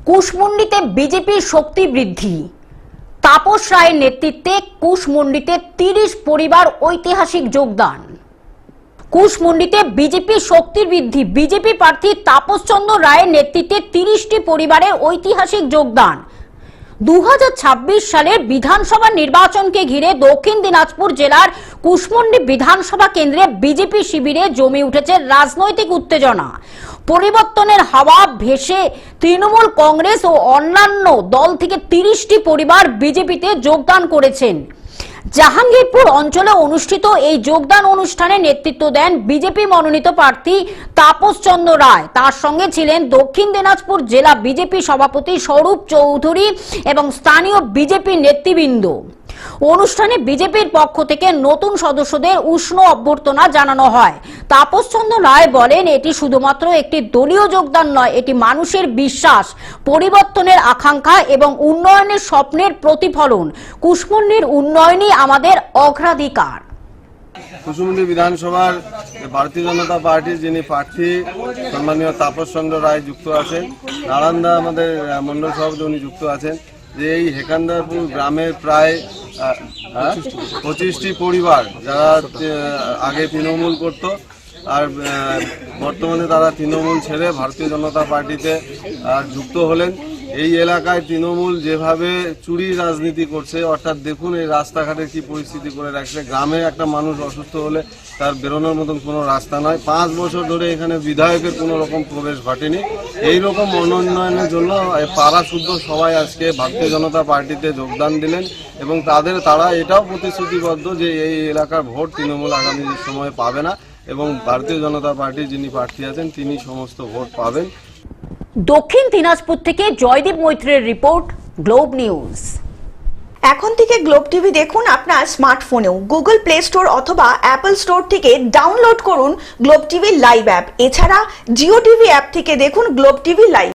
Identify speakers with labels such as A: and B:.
A: কুশমুন্ডিতে বিজেপির শক্তি বৃদ্ধি। তাপস রায়ের নেতৃত্বে কুশমুন্ডিতে 30 পরিবার ঐতিহাসিক যোগদান। কুশমুন্ডিতে বিজেপির শক্তির বৃদ্ধি। বিজেপি প্রার্থী তাপস চন্দ্র রায়ের নেতৃত্বে 30টি পরিবারের ঐতিহাসিক যোগদান। 2026 সালের বিধানসভা নির্বাচনকে ঘিরে দক্ষিণ দিনাজপুর জেলার কুশমুন্ডি বিধানসভা কেন্দ্রে বিজেপি শিবিরে জমে উঠেছে রাজনৈতিক উত্তেজনা। পরিবর্তনের হাওয়া ভেসে তৃণমূল কংগ্রেস ও অন্যান্য দল থেকে 30টি পরিবার বিজেপিতে যোগদান করেছেন। জাহাঙ্গীরপুর অঞ্চলে অনুষ্ঠিত এই যোগদান অনুষ্ঠানে নেতৃত্ব দেন বিজেপি মনোনীত প্রার্থী তাপস চন্দ্র রায়। তার সঙ্গে ছিলেন দক্ষিণ দিনাজপুর জেলা বিজেপি সভাপতি স্বরূপ চৌধুরী এবং স্থানীয় বিজেপি নেতৃবৃন্দ। অনুষ্ঠানে বিজেপির পক্ষ থেকে নতুন সদস্যদের উষ্ণ অভ্যর্থনা জানানো হয়। তাপস চন্দ্র রায় বলেন, এটি শুধুমাত্র একটি দলীয় যোগদান নয়, এটি মানুষের বিশ্বাস, পরিবর্তনের আকাঙ্ক্ষা এবং উন্নয়নের স্বপ্নের প্রতিফলন। কুশমুন্ডির উন্নয়নই আমাদের অগ্রাধিকার।
B: কুশমুন্ডি বিধানসভার ভারতীয় জনতা পার্টির যিনি প্রার্থী সম্মানীয় তাপস চন্দ্র রায় যুক্ত আছেন, নারায়ণদা আমাদের মন্ডল সভাপতি উনি যুক্ত আছেন। যে এই হেকান্দারপুর গ্রামের প্রায় 25টি পরিবার যারা আগে তৃণমূল করত আর বর্তমানে তারা তৃণমূল ছেড়ে ভারতীয় জনতা পার্টিতে যুক্ত হলেন। এই এলাকায় তৃণমূল যেভাবে চুরি রাজনীতি করছে, অর্থাৎ দেখুন এই রাস্তাঘাটের কি পরিস্থিতি করে রাখছে। গ্রামে একটা মানুষ অসুস্থ হলে তার বেরোনোর মতন কোনো রাস্তা নয়। 5 বছর ধরে এখানে বিধায়কের কোনো রকম প্রবেশ ঘটেনি। এই রকম মনোন্নয়নের জন্য পাড়া শুদ্ধ সবাই আজকে ভারতীয় জনতা পার্টিতে যোগদান দিলেন এবং তারা এটাও প্রতিশ্রুতিবদ্ধ যে এই এলাকার ভোট তৃণমূল আগামী সময়ে পাবে না এবং ভারতীয় জনতা পার্টির যিনি প্রার্থী আছেন তিনি সমস্ত ভোট পাবেন।
A: দক্ষিণ দিনাজপুর থেকে জয়দীপ মৈত্রের রিপোর্ট, গ্লোব নিউজ।
C: এখন থেকে গ্লোব টিভি দেখুন আপনার স্মার্টফোনেও। গুগল প্লে স্টোর অথবা অ্যাপল স্টোর থেকে ডাউনলোড করুন গ্লোব টিভি লাইভ অ্যাপ। এছাড়া জিও টিভি অ্যাপ থেকে দেখুন গ্লোব টিভি লাইভ।